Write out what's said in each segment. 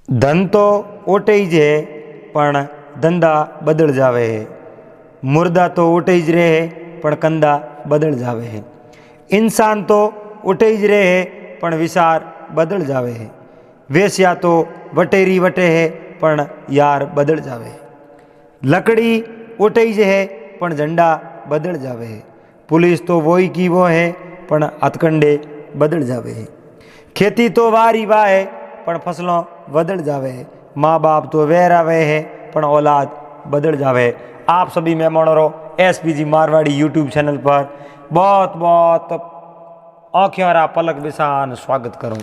धन तो ओटे ज है पण धंधा बदल जावे है। मुर्दा तो ओटे ज रहे है पण कंधा बदल जावे है। इंसान तो ओटे ज रहे है पण विचार बदल जावे है। वेश्या तो वटेरी वटे है पण यार बदल जावे है। लकड़ी ओटे ज है पण झंडा बदल जावे है। पुलिस तो वही की वो है पण हथकंडे बदल जावे है। खेती तो वारी वाह है पण फसलों बदल जावे है। माँ बाप तो वह रहे है पण औलाद बदल जावे है। आप सभी मेहमानों रो SPG मारवाड़ी यूट्यूब चैनल पर बहुत बहुत औख्यारा पलक बिसान स्वागत करूं।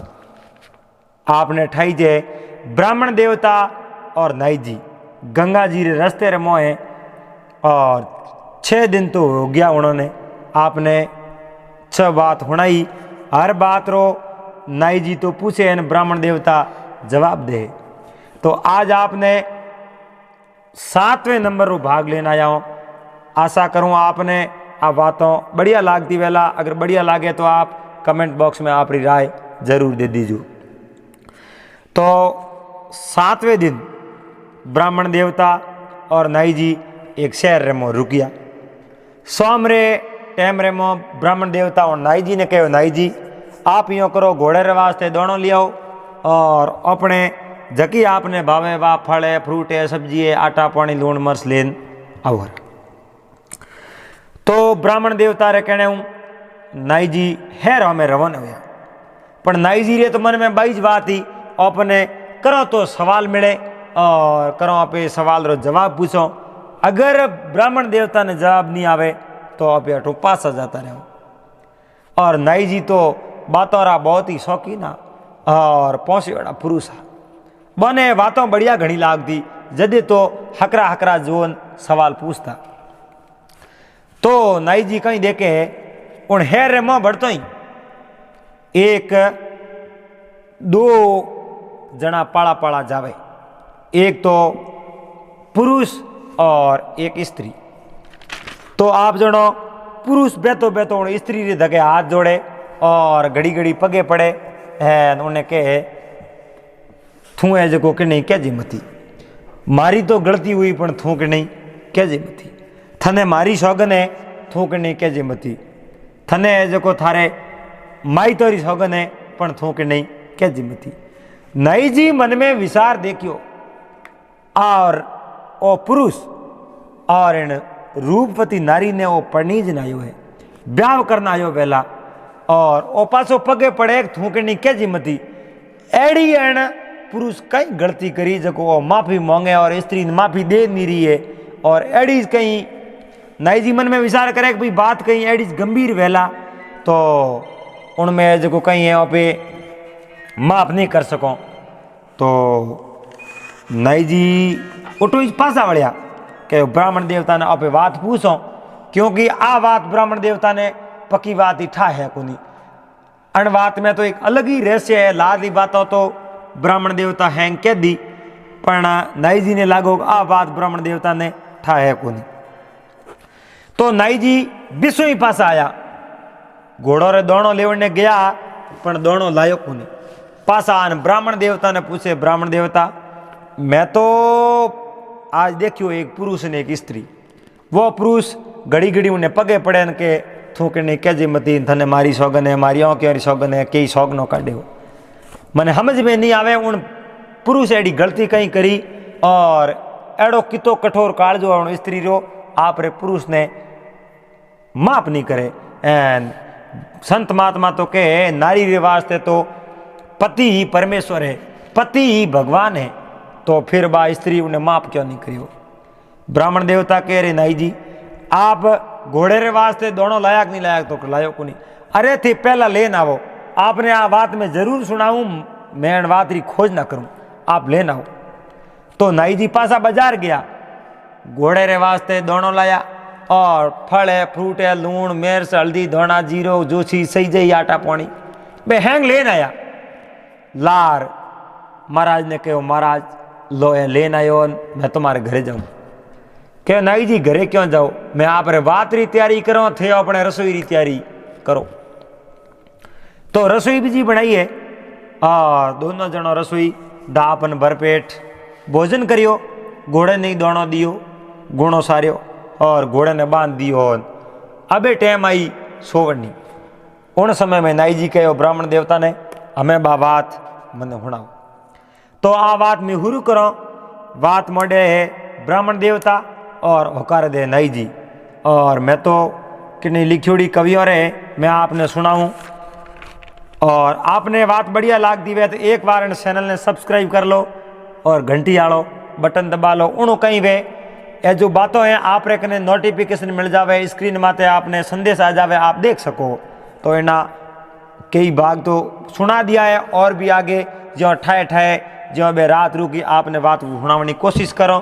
आपने ठाई जे ब्राह्मण देवता और नाई जी गंगा जी रे रस्ते रे मोए और 6 दिन तो हो गया उन्होंने आपने 6 बात हुणाई। हर बात रो नाई जी तो पूछे न ब्राह्मण देवता जवाब दे। तो आज आपने 7वें नंबर रो भाग लेना आया हूँ। आशा करूँ आपने आ बातों बढ़िया लागती वेला। अगर बढ़िया लागे तो आप कमेंट बॉक्स में आपकी राय जरूर दे दीजिए। तो 7वें दिन ब्राह्मण देवता और नाई जी एक शहर रे मो रुकिया। सोम रे टाइम रे मो ब्राह्मण देवता और नाई जी ने कहो, नाई जी आप यो करो, घोड़े रे वास्ते दोनों लियाओ और अपने जकी आपने भावे वा फल है, फ्रूट है, सब्जी है, आटा पानी लूण मर्च लेन आओ। तो ब्राह्मण देवता रे कहने हूँ नाई जी है रो में रवाना हुआ। पर नाई जी रे तो मन में बाईज बात ही अपने करो तो सवाल मिले और करो आप सवाल रो जवाब पूछो। अगर ब्राह्मण देवता ने जवाब नहीं आवे तो आप अठो पास आ जाता रहो। और नाई जी तो बातों रा बहुत ही शौकीन और पहुंचे वाला पुरुष बने बातों बढ़िया घनी लागती। जदे तो हकरा हकरा जोन सवाल पूछता। तो नाई जी कहीं देखे उन हेर रे मुँह बढ़तो ही एक 2 जना पाड़ा पाड़ा जावे। एक तो पुरुष और एक स्त्री। तो आप जनो पुरुष बेतो बेतो स्त्री रे धके हाथ जोड़े और घड़ी घड़ी पगे पड़े है। उन्हें कहे थू है जो कि नहीं क्या जी मती मारी तो गलती हुई पण थू कि नहीं क्या जी मती थने मारी सौगन है थू कि नहीं क्या जी मती थने है जो थारे माई तोरी सौगन है पण थू कि नहीं क्या जी मती। नाई जी मन में विचार देखियो और ओ पुरुष और इन रूपवती नारी ने वो पढ़नीज नायो है, ब्याह करना आयो वेला और ओ पासो पगे पड़े थूकनी के जिम्मती एड़ी एण पुरुष कई गलती करी जो माफी मांगे और स्त्री माफी दे नहीं रही है। और एड़ी कहीं नाई जी मन में विचार करे कि भाई बात कहीं एड़ी गंभीर वेला तो उनमें जो कहीं है पे माफ नहीं कर सको। तो नाई जी उठो इस पासा वड़िया कि ब्राह्मण देवता ने आपे बात पूछो, क्योंकि आ बात ब्राह्मण देवता ने पक्की बात ही ठा है कोनी। अन बात में तो एक अलग ही रहस्य है। लादी बातों तो ब्राह्मण देवता हैंग कह दी पर नाई जी ने लागो आ बात ब्राह्मण देवता ने ठा है कोनी। तो नाई जी बिस्व ही पास आया। घोड़ो रे दोनों लेवने गया पर दोनों लायो कोनी। पासा आन ब्राह्मण देवता ने पूछे, ब्राह्मण देवता मैं तो आज देखियो एक पुरुष ने एक स्त्री। वो पुरुष घड़ी घड़ी उन्हें पगे पड़े न के थूकने के जी मती थने मारी सौगन है, मारी की सौगन है, कई सौगनों काढ़े हो। मने समझ में नहीं आवे उन पुरुष एडी गलती कहीं करी और एड़ो कितो कठोर काल जो उन स्त्री रो आप रे पुरुष ने माफ नहीं करे। एन संत महात्मा तो कहे नारी रे वास्ते तो पति ही परमेश्वर है, पति ही भगवान है। तो फिर बा स्त्री उन्हें माफ क्यों नहीं करियो। ब्राह्मण देवता कह रहे नाई जी आप घोड़े रे वास्ते दोनों लायक नहीं लायक तो लायो को नहीं। अरे थे पहला लेन आवो, आपने आ बात में जरूर सुनाऊं, मैं बात री खोज ना करूं, आप लेन आओ। तो नाई जी पासा बाजार गया, घोड़े रे वास्ते दोनों लाया और फल है, फ्रूट है, लूण मिर्च हल्दी धोना जीरो जो चीज सही जाई आटा पानी मैं हैंग लेन आया। लार महाराज ने कहो महाराज लो है लेन आयो, मैं तुम्हारे घरे जाऊं। क्या नाई जी घरे क्यों जाओ, मैं आप रे बात री तैयारी करो थे अपने रसोई री तैयारी करो। तो रसोई भी जी बनाई है और दोनों जनो रसोई दा अपन भरपेट भोजन करियो, घोड़े ने दाणो दियो, गुणो सारियो और घोड़े ने बांध दियो। अबे टाइम आई सोवनी। उन समय में नाई जी कहो ब्राह्मण देवता ने, हमें बा बात मने हुणाओ। तो आ बात में हुरु करो। बात मोड़े है ब्राह्मण देवता और होकार दे नाई जी। और मैं तो कितनी लिखियोड़ी कवियों रे मैं आपने सुनाऊं। और आपने बात बढ़िया लाग दी वे तो एक बार इन चैनल ने सब्सक्राइब कर लो और घंटी आलो बटन दबा लो। उनो कहीं वे ये जो बातों हैं आप रे कने नोटिफिकेशन मिल जावे, स्क्रीन माते आपने संदेश आ जावे, आप देख सको। तो इना कई भाग तो सुना दिया है और भी आगे जो ठाए ठाए जो बे रात रुकी आपने बात सुनावनी कोशिश करो।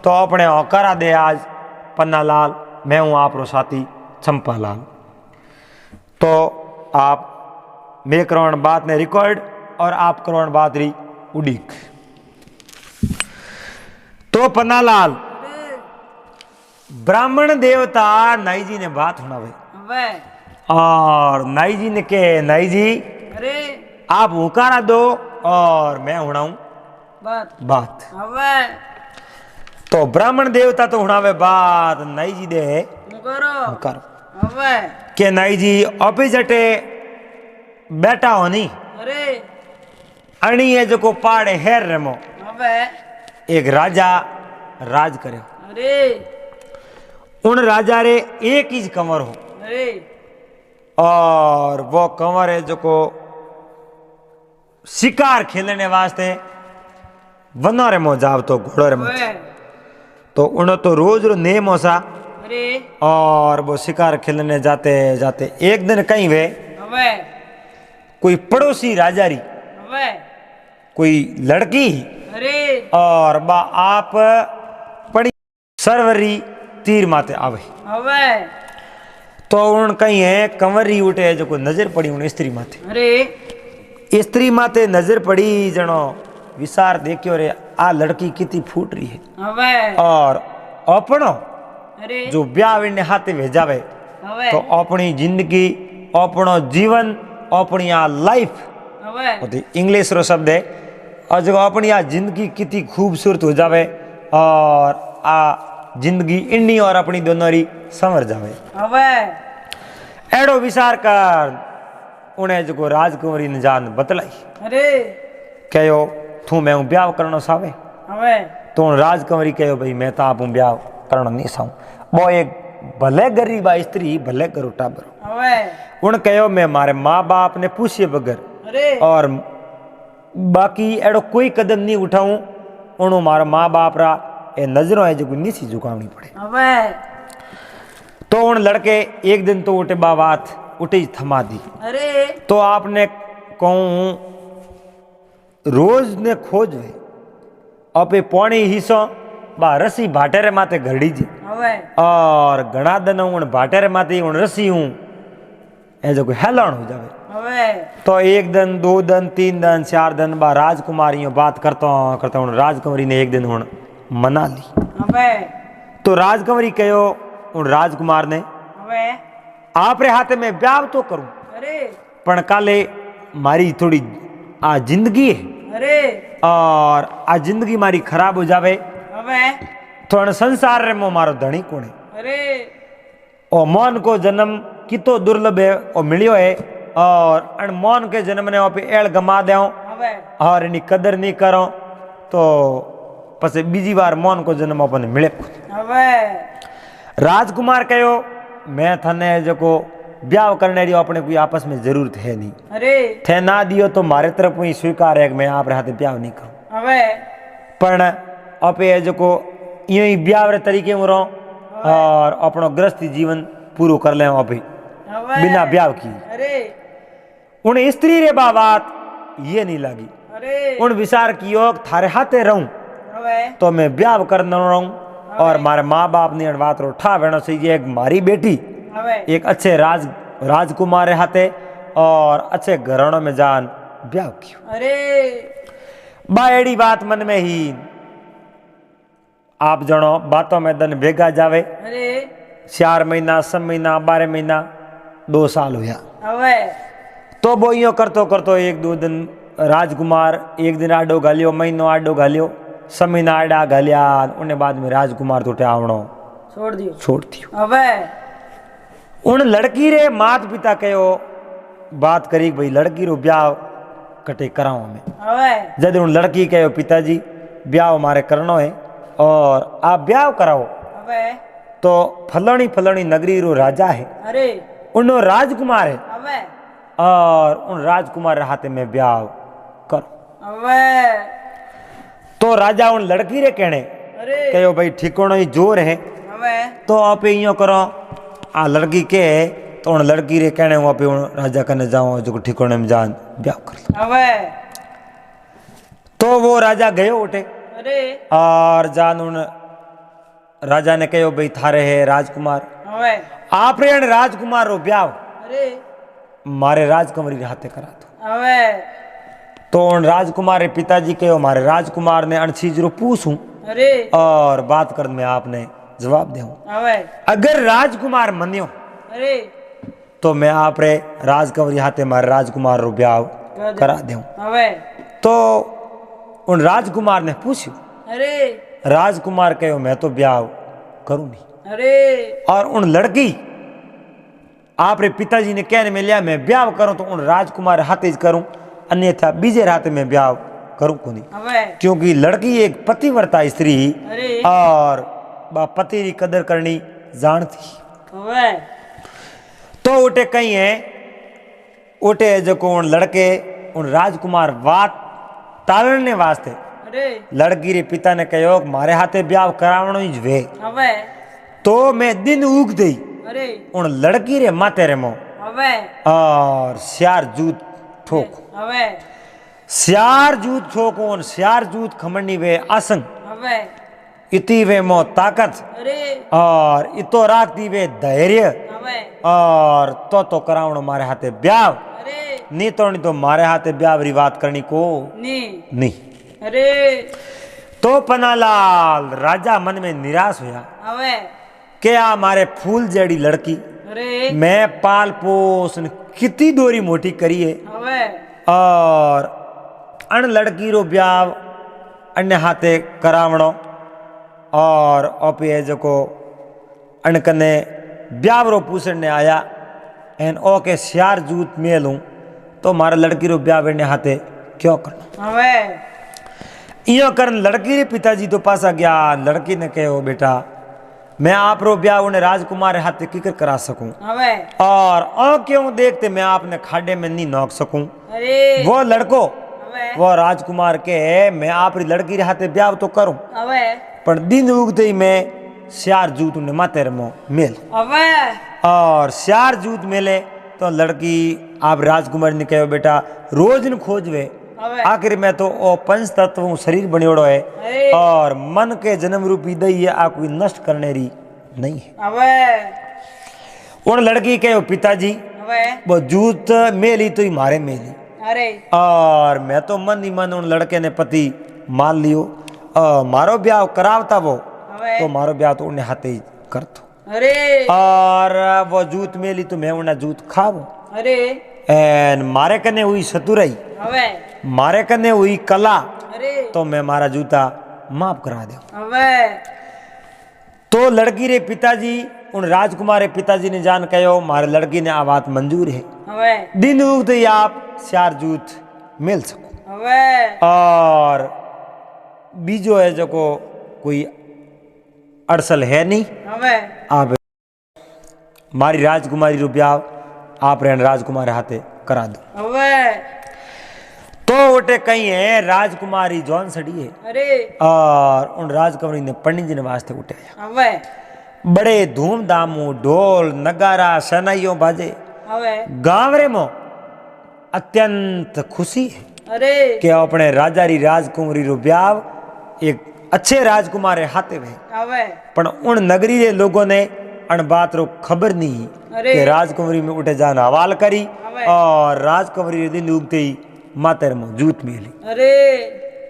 तो अपने करा दे आज पन्ना लाल, मैं हूँ आप रो साथी चंपालाल। तो आप मैं करोण बात ने रिकॉर्ड और आप करोण बात री उड़ीक। तो पन्नालाल ब्राह्मण देवता नाई जी ने बात सुनावे और नाई जी ने के नाई जी अरे आप हुकारा दो और मैं हुणाऊं बात। तो ब्राह्मण देवता तो हुणावे बात, नाई जी दे हुकारो के नाई जी ऑपोजिटे बैठा होनी। अरे अणी ये जो को पाड़े हेर रमो एक राजा राज करे। अरे उन राजा रे एक ही कंवर हो अरे और वो कंवर है जो को शिकार खेलने वास्ते वनो रे मो जाव तो घोड़ो रे मो। तो उन तो रोज रो नेम होसा। अरे और वो शिकार खेलने जाते जाते एक दिन कहीं वे कोई पड़ोसी राजा री कोई लड़की अरे और बा आप पड़ी सरवरी तीर माते आवे। तो उन कहीं है कंवरी उठे जो कोई नजर पड़ी उन स्त्री माते। अरे स्त्री माते नजर पड़ी जनो विचार देखियो रे आ लड़की कितनी फूट रही है और अपनो अरे जो ब्याह ने हाथे भेजावे तो अपनी जिंदगी अपनो जीवन अपनी आ लाइफ इंग्लिश रो शब्द है और जो अपनी आ जिंदगी कितनी खूबसूरत हो जावे और आ जिंदगी इन्नी और अपनी दोनों री संवर जावे। एड़ो विचार कर उन्हें जो राजकुमारी ने जान बतलाई। अरे कहो तू मैं ब्याह करना सावे। तो उन राजकुमारी कहो भाई मैं तो आप ब्याह करना नहीं साऊं। वो एक भले गरीबा स्त्री भले करो टाबर उन कहो मैं मारे माँ बाप ने पूछे बगैर और बाकी एड़ो कोई कदम नहीं उठाऊं उन्हों मारा माँ बाप रा ए नजरों है जो नीची झुकावनी पड़े। तो उन लड़के एक दिन तो उठे बात उठे थमा दी। अरे तो आपने कहूं रोज ने खोज वे अपे पौनी हिस्सों बा रसी भाटेरे माते घड़ी जी और घना दिन उन भाटेरे माते उन रसी हूं ए जो कोई हेलान हो जावे। तो एक दिन दो दिन तीन दिन चार दिन बा राजकुमारियों बात करता उन राजकुमारी ने एक दिन उन मना ली। तो राजकुमारी कहो उन राजकुमार ने आप रे हाथे में ब्याह तो करूं पण काले मारी थोड़ी आ जिंदगी है और आ जिंदगी मारी खराब हो जावे तो संसार रे मो मारो धनी कोण है ओ मौन को जन्म कितो दुर्लभ है ओ मिलियो है और अन मौन के जन्म ने पे एल गमा दे और इनी कदर नहीं करो तो पसे बीजी बार मौन को जन्म अपन मिले। राजकुमार कहो मैं थने जो को ब्याह करने री अपने कोई आपस में जरूरत है नहीं थे ना दियो तो मारे तरफ कोई स्वीकार है कि मैं आप हाथे ब्याह नहीं करूं पण अपे जो को यूं ही ब्याह रे तरीके में रहो और अपनो गृहस्थी जीवन पूरा कर ले अभी बिना ब्याह की। उन स्त्री रे बात ये नहीं लगी उन विचार कियो थारे हाथे रहूं तो मैं ब्याह करना रहूं और मारे माँ बाप ने बात रो ठा वेणो चाहिए एक मारी बेटी एक अच्छे राजकुमार हाथे और अच्छे घरानों में जान ब्याह कियो। बाएड़ी बात मन में ही आप जनो बातों में दन भेगा जावे 4 महीना 6 महीना 12 महीना 2 साल हुआ तो वो यो करतो करतो 1-2 दिन राजकुमार एक दिन आडो घालियो, महीनो आडो घालियो, समीना आडा घालिया, उन्हें बाद में राजकुमार तो आवणो छोड़ दियो। छोड़ दियो। अबे उन लड़की रे माता पिता कहो बात करी भाई लड़की रो ब्याह कटे कराओ हमें। अबे जब उन लड़की कहो पिताजी ब्याह हमारे करनो है और आप ब्याह कराओ, अबे तो फलानी फलानी नगरी रो राजा है, अरे उनो राजकुमार है अबे और उन राजकुमार हाथे में ब्याह करो। अबे तो राजा उन लड़की रे कहने अरे कहो भाई ठिकानो ही जोर है, अबे तो आप यो करो आ लड़की के तो उन लड़की रे कहने आप राजा कने जाओ जो ठिकाने में जान ब्याह कर लो। अबे तो वो राजा गयो उठे अरे और जान उन राजा ने कहो भाई थारे है राजकुमार, अबे आप रे राजकुमार रो ब्याह अरे मारे राजकुमारी रे हाथे करा दो। अबे तो उन राजकुमार रे पिताजी कहो मारे राजकुमार ने अन चीज रो पूछूं अरे और बात कर में आपने जवाब दूं। अबे अगर राजकुमार मनियो अरे तो मैं आप रे राजकुमारी हाथे मारे राजकुमार रो ब्याह करा दूं। अबे तो उन राजकुमार ने पूछ्यो, अरे राजकुमार कहो मैं तो ब्याह करूं नहीं। अरे और उन लड़की आप रे पिताजी ने कहने में लिया मैं ब्याह करूं तो उन राजकुमार हाथे करूं, अन्यथा बीजे हाथे में ब्याह करूं को नहीं, अबे क्योंकि लड़की एक पतिव्रता स्त्री अरे और बा पति की कदर करनी जानती। अबे तो उठे कहीं है उठे जो उन लड़के उन राजकुमार बात टालने वास्ते अरे लड़की रे पिता ने कहो मारे हाथे ब्याह करावणो ही वे, अबे तो मैं दिन उग दई अरे उन लड़की रे माथे रे मो अबे और श्यार जूत ठोक, अबे श्यार जूत ठोक उन श्यार जूत खमणी वे आसंग अबे इति वे मो ताकत अरे और इतो राख दी वे धैर्य अबे और तो करावणो मारे हाथे ब्याह अरे नहीं तो मारे हाथे ब्याह री बात करनी को नी नहीं। अरे तो पन्नालाल राजा मन में निराश होया अबे के आ मारे फूल जेड़ी लड़की अरे मैं पाल पोस कितनी दोरी मोटी करी है अबे और अन लड़की रो ब्याह अन्य हाथे करावणो और ओपे जो को अन कने ब्याह रो पूछने ने आया एन ओ के श्यार जूत मेलूं तो मारा लड़की रो ब्याह अन्य हाथे क्यों करना। अबे इो करन लड़की रे पिताजी तो पासा गया, लड़की ने कहो बेटा मैं आप रो ब्याह उन्हें राजकुमार हाथे किकर करा सकूं अबे और ओ क्यों देखते मैं आपने खाडे में नहीं नोक सकूं। अरे वो लड़को अबे वो राजकुमार के मैं आप री लड़की रे हाथे ब्याह तो करूं अबे पर दिन उगते ही मैं श्यार जूत उन्हें माते रमो मेल अबे और श्यार जूत मेले तो लड़की आप राजकुमार ने कहो बेटा रोज न खोजवे अबे आखिर में तो ओ पंच तत्व शरीर बनियोड़ो है अरे और मन के जन्म रूपी दही है आ कोई नष्ट करने री नहीं है। अबे उन लड़की कहो पिताजी अबे वो जूत मेली तो ही मारे मेली अरे और मैं तो मन ही मन उन लड़के ने पति मान लियो मारो ब्याह करावता वो अबे तो मारो ब्याह तो उन्हें हाथे ही कर दो अरे और वो जूत मेली तो मैं उन्हें जूत खावो अरे एन मारे कने हुई सतुरई अबे मारे कने हुई कला अरे तो मैं मारा जूता माफ करा दे। अबे तो लड़की रे पिताजी उन राजकुमार रे पिताजी ने जान कहो मारे लड़की ने आ बात मंजूर है, अबे दिन उगते ही आप श्यार जूत मिल सको अबे और बीजो है जो को कोई अड़सल है नहीं। अबे आप मारी राजकुमारी रो ब्याह आप रे राजकुमार हाथे करा दो। अबे तो उठे कहीं है राजकुमारी जौन सड़ी है अरे और उन राजकुमारी ने पंडित जी ने वास्ते उठे अबे बड़े धूमधाम ढोल नगारा शनाइयों बाजे अबे गांव रे मो अत्यंत खुशी है अरे कि अपने राजा री राजकुमारी रो ब्याह एक अच्छे राजकुमार रे हाथे में अबे पण उन नगरी रे लोगों ने अन बात रो खबर नहीं अरे कि राजकुमारी में उठे जान हवाल करी अबे और राजकुमारी रे दिन उगते ही मातर में जूत मिली अरे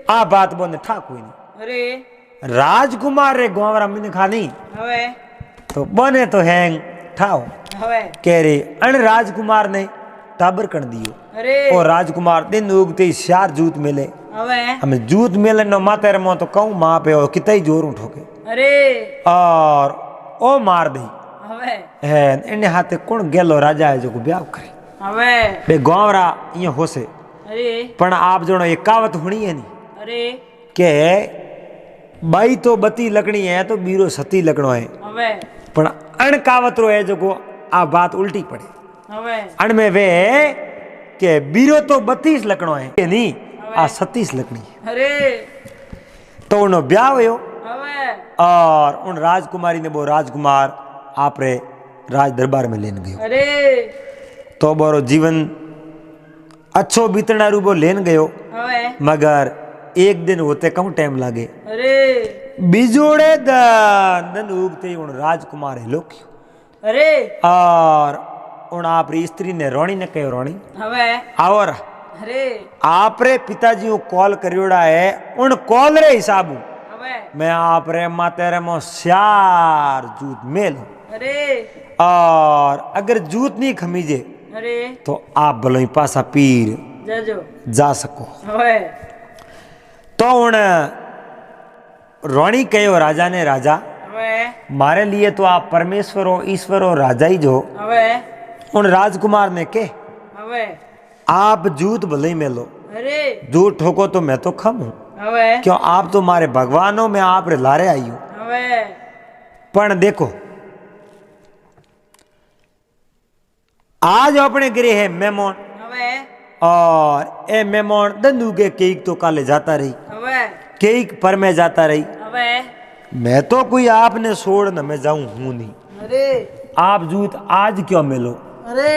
आ बात बोने ठाक हुई नहीं अरे राजकुमार रे गोवरा मिन खानी अबे तो बने तो हैंग ठाओ अबे कह रे अन राजकुमार ने टाबर कर दियो अरे और राजकुमार दिन उगते ही शार जूत मिले हवे हमें जूत मिले न माते रमो तो कहूँ माँ पे और कितना ही जोर उठोगे अरे और ओ मार दी हवे है इन हाथे कौन गेलो राजा है जो को ब्याह करे हवे बे गावरा ये होसे अरे पण आप जो ये कहावत हुणी है नी अरे के बाई तो बती लकड़ी है तो बीरो सती लकड़ो है हवे पण अण कहावत रो है जो को आ बात उल्टी पड़े हवे अण में वे के बीरो तो 32 लकड़ो है के नी आ 37 लकड़ी है अरे तो उनो ब्याह हुयो हवे और उन राजकुमारी ने वो राजकुमार आपरे राज दरबार में लेन गयो अरे तो बोरो जीवन अच्छो बीतना रूबो लेन गयो हवे मगर एक दिन होते कम टाइम लागे अरे बिजोड़े दन उगते उन राजकुमार हेलो क्यों अरे और उन आपरी स्त्री ने रोणी ने कहो रोणी हवे और अरे आपरे पिताजी को कॉल करियोड़ा है उन कॉल रे हिसाब हवे मैं आपरे माते रे मो श्यार जूत मेल अरे और अगर जूत नहीं खमीजे अरे तो आप भलो ही पासा पीर जजो जा सको हवे तो उन रोणी कहो राजा ने राजा हवे मारे लिए तो आप परमेश्वर हो ईश्वर हो राजा ही जो हवे उन राजकुमार ने के हवे आप जूत भले ही में लो अरे जूत ठोको तो मैं तो खम हूं हवे क्यों आप तो मारे भगवान हो मैं आप रे लारे आई हूं हवे पण देखो आज अपने गृह है मेमोन हवे और ए मेमोन दंदू के केक तो काले जाता रही हवे केक पर मैं जाता रही हवे मैं तो कोई आपने छोड़ न मैं जाऊं हूं नहीं अरे आप जूत आज क्यों मेलो अरे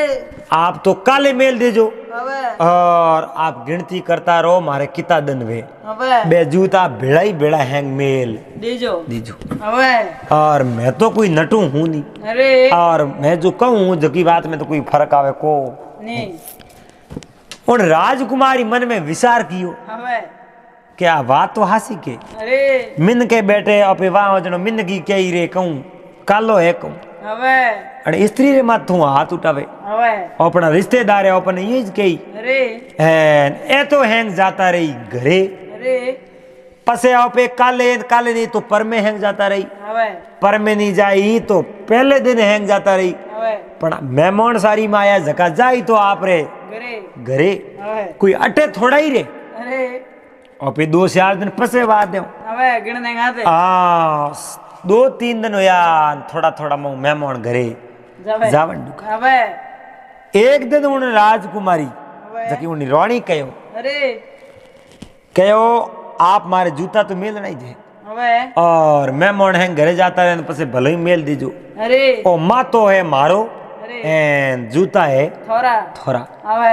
आप तो काले मेल देजो हवे और आप गिनती करता रहो मारे किता दिन वे हवे बे जूता भेड़ा ही भेड़ा हैंग मेल दीजो दीजो हवे और मैं तो कोई नटू हूं नहीं अरे और मैं जो कहूं जो की बात में तो कोई फर्क आवे को नहीं उन राजकुमारी मन में विचार कियो हवे क्या बात तो हासी के अरे मिन के बैठे अपे वहां जनो मिन की कही रे कहूं कालो है कहूं हवे अरे स्त्री रे माथू हाथ उठावे हवे अपना रिश्तेदार है अपन ये कही अरे ए तो हैंग जाता रही घरे अरे पसे पे काले काले नहीं तो पर में हैंग जाता रही हवे पर में नहीं जाई तो पहले दिन हैंग जाता रही हवे पण मेहमान सारी माया जका जाई तो आप रे घरे घरे हवे कोई अटे थोड़ा ही रे अरे और फिर 2-4 दिन पसे बाद दे हवे गिणने गाते 2-3 दिन होया थोड़ा थोड़ा मैं मेहमान घरे जावे जावन हवे एक दिन उन राजकुमारी हवे जकी उन रानी कहो अरे कहो आप मारे जूता तो मेल नहीं दे हवे और मेहमान है घरे जाता रहे पसे भले ही मेल दीजो अरे ओ माँ तो है मारो अरे एन जूता है थोड़ा थोड़ा हवे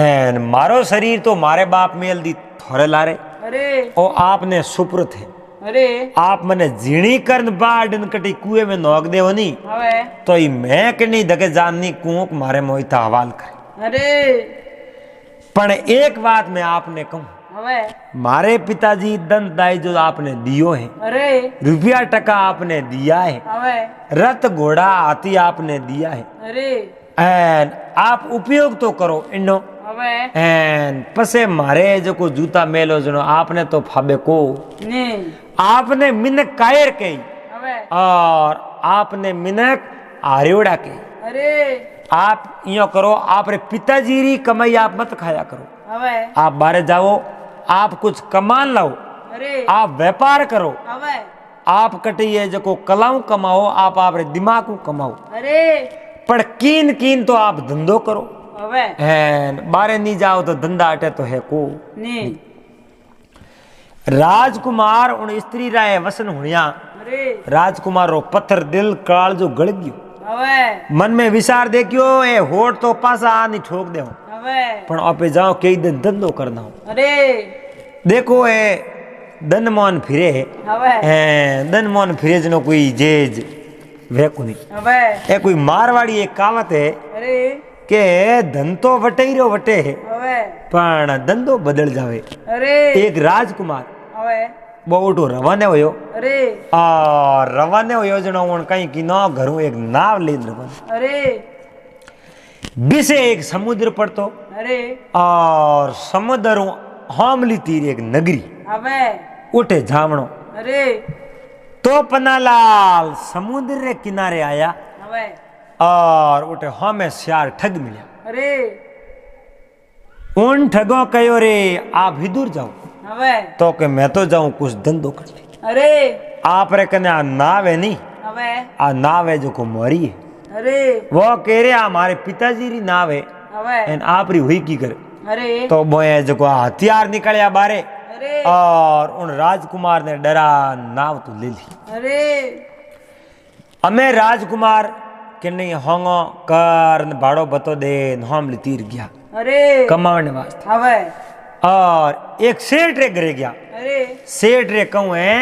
एन मारो शरीर तो मारे बाप मेल दी थोड़े लारे अरे ओ आपने सुपुर्द है अरे आप मने झीणी करन बाडन कटी कुएं में नोक देव नी हवे तो ई मैं के नहीं धके जाननी कुओं के मारे मोहिता हवाल करे अरे पण एक बात मैं आपने कहूं हवे मारे पिताजी दंत दाई जो आपने दियो है अरे रुपया टका आपने दिया है हवे रथ घोड़ा हाथी आपने दिया है अरे एन आप उपयोग तो करो इनो हवे एन पसे मारे जो को जूता मेलो जनो आपने तो फाबे को नहीं आपने मिनक कायर कही हवे और आपने मिनक आर्योड़ा कही अरे आप यो करो आप रे पिताजी री कमाई आप मत खाया करो हवे आप बाहर जाओ आप कुछ कमान लाओ अरे आप व्यापार करो हवे आप कटिए जो कलाऊ कमाओ आप रे दिमाग को कमाओ अरे पर कीन कीन तो आप धंधो करो हवे बारे नहीं जाओ तो धंधा अटे तो है को नहीं राजकुमार उन स्त्री राय वसन हुनिया अरे राजकुमार रो पत्थर दिल काल जो गड़ गयो हवे मन में विचार देखियो ए होठ तो पासा आ नहीं ठोक दे हवे पण आपे जाओ कई दिन धंधो करना अरे देखो ए दन मोन फिरे हवे दन मोन फिरे जनो कोई जेज वे कोनी हवे ए कोई मारवाड़ी एक कहावत है अरे के धन तो वटे ही रो वटे है हवे पण धंधो बदल जावे अरे एक राजकुमार हवे बहुटो रवाने होयो अरे रवाने होयो जनो उन कहीं की ना घरों एक नाव ले रवाने अरे बीसे एक समुद्र पड़तो अरे और समुद्र होमली तीर एक नगरी अबे उठे जावणो। अरे तो पन्नालाल समुद्र रे किनारे आया अबे और उठे हमें सियार ठग मिला। अरे उन ठगों कहो रे आप ही दूर जाओ। अबे तो के मैं तो जाऊं कुछ धंधो कर ले। अरे आप रे कने आ नाव है नहीं, अबे आ नाव है जो को मोरी है। अरे वो कह रहे हमारे पिताजी री नाव है अबे एन आप री हुई की करे। अरे तो बोए जो को हथियार निकलिया बारे अरे और उन राजकुमार ने डरा नाव तो ले ली। अरे अमे राजकुमार के नहीं होंगो कर न भाड़ो बतो दे हम तीर गया अरे कमाने वास्ते। अबे और एक सेठ रे घरे गया। अरे सेठ रे कहूँ है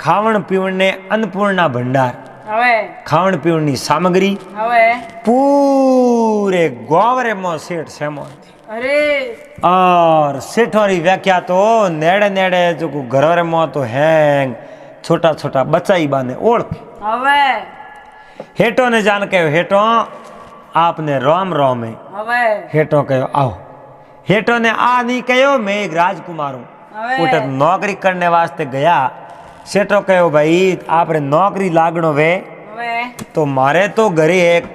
खावण पीवण ने अन्नपूर्णा भंडार, अबे खावण पीवण की सामग्री अबे पूरे ग्वावरे में सेठ सेमो। अरे और सेठों री व्याख्या तो नेड़े नेड़े जो घर में तो हैंग छोटा छोटा बच्चा ही बाने ओढ़ के अबे हेठों ने जान के हेठों आपने राम राम है। अबे हेठों कहो आओ। हेठों ने आ नहीं कहो मैं एक राजकुमार हूँ अबे उठे नौकरी करने वास्ते गया। सेठो कहो भाई आपने नौकरी लागणो वे अबे तो मारे तो घरे एक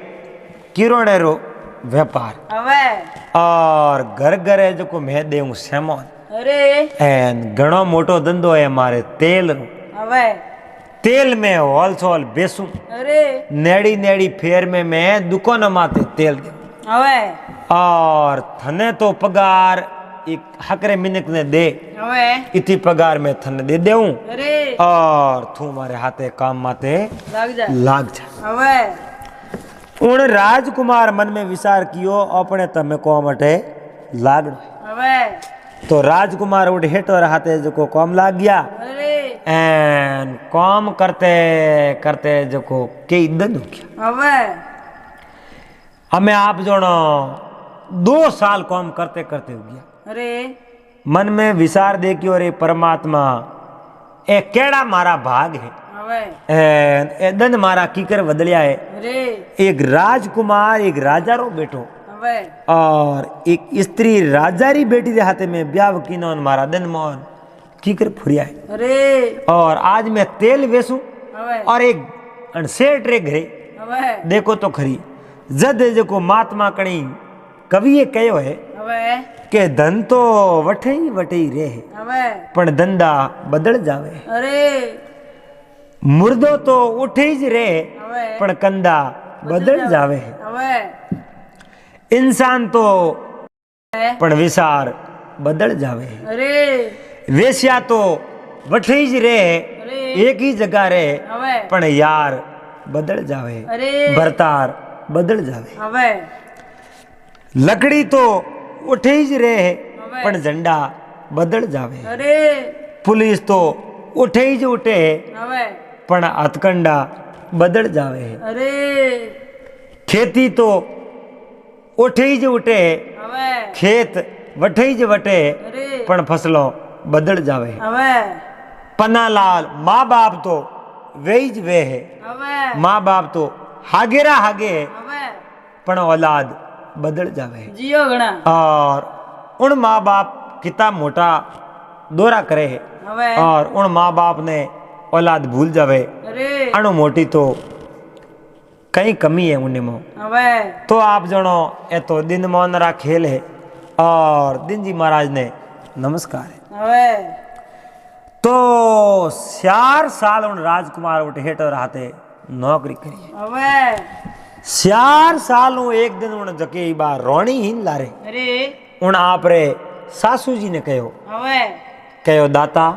किरोड़े रो व्यापार अबे और घर घरे जो को मैं देऊं सेमोन अरे एन घणो मोटो धंधो है मारे तेल रो। अबे तेल में होलसेल बेसूं अरे नेड़ी नेड़ी फेर में मैं दुकान माते तेल दे अबे और थने तो पगार एक हकरे मिनक ने दे अबे इतनी पगार में थने दे देऊं अरे और तू मारे हाथे काम माते लग जा लाग जा। अबे उन राजकुमार मन में विचार कियो अपने तमे को मटे लागणो। अबे तो राजकुमार उठ हेठो हाथे जो को कॉम लाग गया अरे एन कॉम करते करते जो को कई दिन हो गया। अबे हमें आप जोनो 2 साल कॉम करते करते हो गया। अरे मन में विचार देखियो रे परमात्मा ए केड़ा मारा भाग है अबे ए दन मारा कीकर बदलिया है। अरे एक राजकुमार एक राजा रो बेटो अबे और एक स्त्री राजा री बेटी रे हाथे में ब्याह किनो मारा दन मोहन कीकर फुरिया है। अरे और आज मैं तेल बेचूं अबे और एक सेठ रे घरे अबे देखो तो खरी जद जो महात्मा कणी कविए कहो है अबे के धन तो वठे ही रे है अबे पण धंधा बदल जावे। अरे मुर्दो तो उठे ही रे अबे पण कंदा बदल जावे है। अबे इंसान तो अबे पण विचार बदल जावे है। अरे वेश्या तो वठे ही रे अरे एक ही जगह रे अबे पण यार बदल जावे है। अरे भरतार बदल जावे। अबे लकड़ी तो उठे ही रे अबे पण झंडा बदल जावे। अरे पुलिस तो उठे ही उठे अबे पण हथकंडा बदल जावे। अरे खेती तो उठे ही उठे अबे खेत वठे ही वटे अरे पण फसलों बदल जावे। अबे पन्नालाल माँ बाप तो वे ही वे है। अबे माँ बाप तो हागेरा हागे अबे पण औलाद बदल जावे। जियो गणा और उन माँ बाप कितना मोटा दौरा करे है अबे और उन माँ बाप ने औलाद भूल जावे अरे अणु मोटी तो कई कमी है उन्हें में। अबे तो आप जनो ये तो दिन मोहनरा खेल है और दिन जी महाराज ने नमस्कार है। अबे तो 4 साल उन राजकुमार उठ हेठ रहते नौकरी करी। अबे 4 साल एक दिन उन जके बार रोणी ही लारे अरे उन आप रे सासू जी ने कहो अबे कहो दाता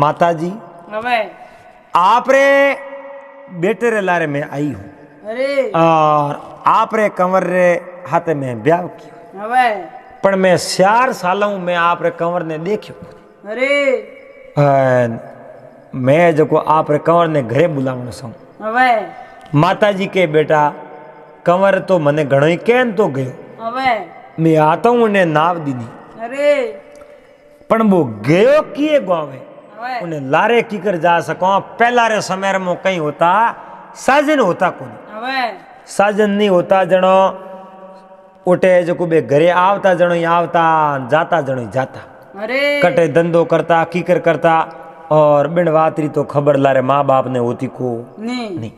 माता जी अबे आप रे बेटे रे लारे में आई हूँ अरे और आप रे कंवर रे हाथे में ब्याह किया अबे पर मैं 4 सालों में आप रे कंवर ने देखियो। अरे मैं जो को आप रे कंवर ने घरे बुलावण सौ। अबे माता जी के बेटा कंवर तो मने घणो ही कहन तो गयो अबे मैं आता हूँ उन्हें नाव दीनी अरे पण वो गयो किए गावे अबे उन्हें लारे की कर जा सको। पहला रे समय में कहीं होता साजन होता कौन अबे साजन नहीं होता जनो ओटे जो बे घरे आवता जणो ही आवता जाता जणो ही जाता अरे कटे धंधो करता कीकर करता और बिन वातरी तो खबर लारे माँ बाप ने होती को नहीं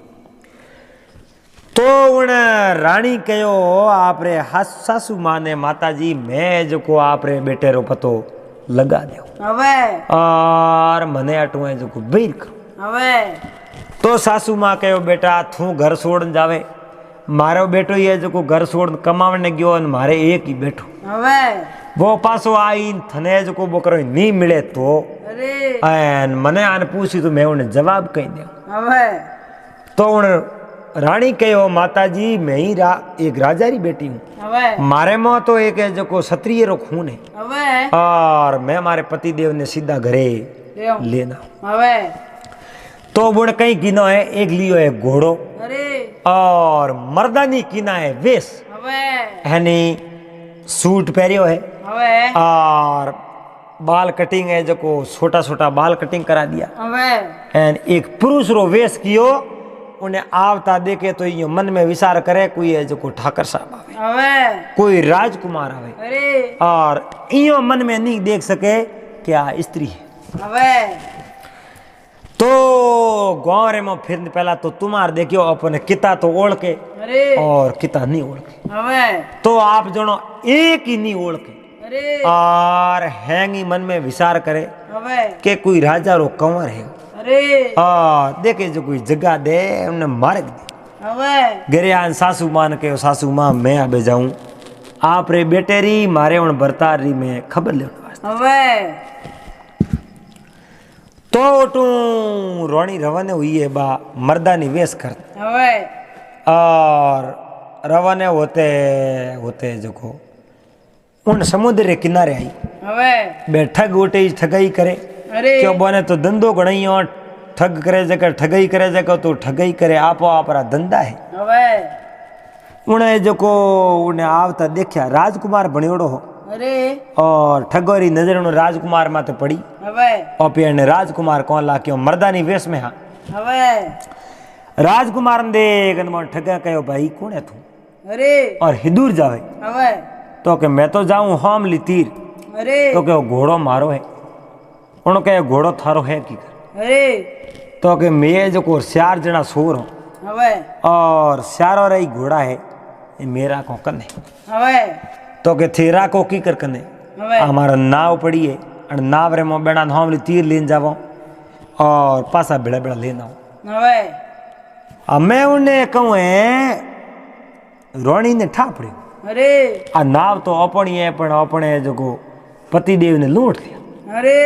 तो उन रानी कहो आपरे सासू माँ ने माता जी मैं जो को आपरे बेटे रो पतो लगा दो हवे और मने अटुए जो को बेर करो हवे तो सासू माँ कहो बेटा तू घर छोड़ जावे मारो बेटो ये जो को घर छोड़ कमावने गयो और मारे एक ही बेटो हवे वो पासो आई थने जो को बकरो नहीं मिले तो अरे एन मने आने पूछी तो मैं उन्हें जवाब कही दे हवे तो उन रानी कहो माता जी मैं ही एक राजा री बेटी हूँ हवे मारे में तो एक जो को क्षत्रिय रो खून है हवे और मैं मारे पति देव ने सीधा घरे लेना हवे तो बुण कहीं कीनो है एक लियो है घोड़ो अरे और मर्दानी कीना है वेश हवे यानी सूट पहरियो है हवे और बाल कटिंग है जो को छोटा छोटा बाल कटिंग करा दिया हवे एंड एक पुरुष रो वेश कियो उन्हें आवता देखे तो ये मन में विचार करे कोई है जो को ठाकर साहब आवे हवे कोई राजकुमार आवे अरे और इयो मन में नहीं देख सके क्या स्त्री है हवे तो गाँव रे में फिर पहला तो तुम्हार देखियो अपने किता तो ओढ़ के अरे और किता नहीं ओढ़ के हवे तो आप जनो एक ही नहीं ओढ़ के अरे और हैंगी मन में विचार करे हवे कि कोई राजा रो कंवर है अरे और देखे जो कोई जगह दे उन्हें मार दे हवे घरे आन सासू मान के सासू माँ मैं आबे जाऊं आप रे बेटे री मारे उन बरतार री में खबर ले हवे तो टू रोणी रवाने हुई है बा मर्दानी वेश कर हवे और रवाने होते होते जो को उन समुद्र के किनारे आई हवे बे ठग उठे ठगाई करे अरे क्यों बने तो धंधो घणाई हो ठग करे जगह ठगाई करे जगह तो ठगाई करे आपो आपरा धंधा है हवे उन्हें जो को उन्हें आवता देखा राजकुमार बणियोड़ो हो अरे और ठगोरी नजर उन राजकुमार माते पड़ी हवे और फिर ने राजकुमार कौन ला क्यों मर्दानी वेश में हाँ हवे राजकुमार ने देख ठगा कहो भाई कौन है तू अरे और हिदूर जावे हवे तो के मैं तो जाऊं हम ली तीर अरे तो के घोड़ो मारो है उन कहे घोड़ो थारो है की कर अरे तो के मैं जो को 4 जना सोर हूँ हवे और 4 रही घोड़ा है ये मेरा को कने हवे तो के थेरा को की कर कने हवे हमारा नाव पड़ी है और नाव रे में बेड़ा हम ली तीर लेन जावो और पासा बेड़ा बेड़ा लेना हो हवे अब मैं उन्हें कहूँ रोणी ने ठा पड़ी अरे आ नाव तो अपनी है पण अपने जो को पतिदेव ने लूट लिया अरे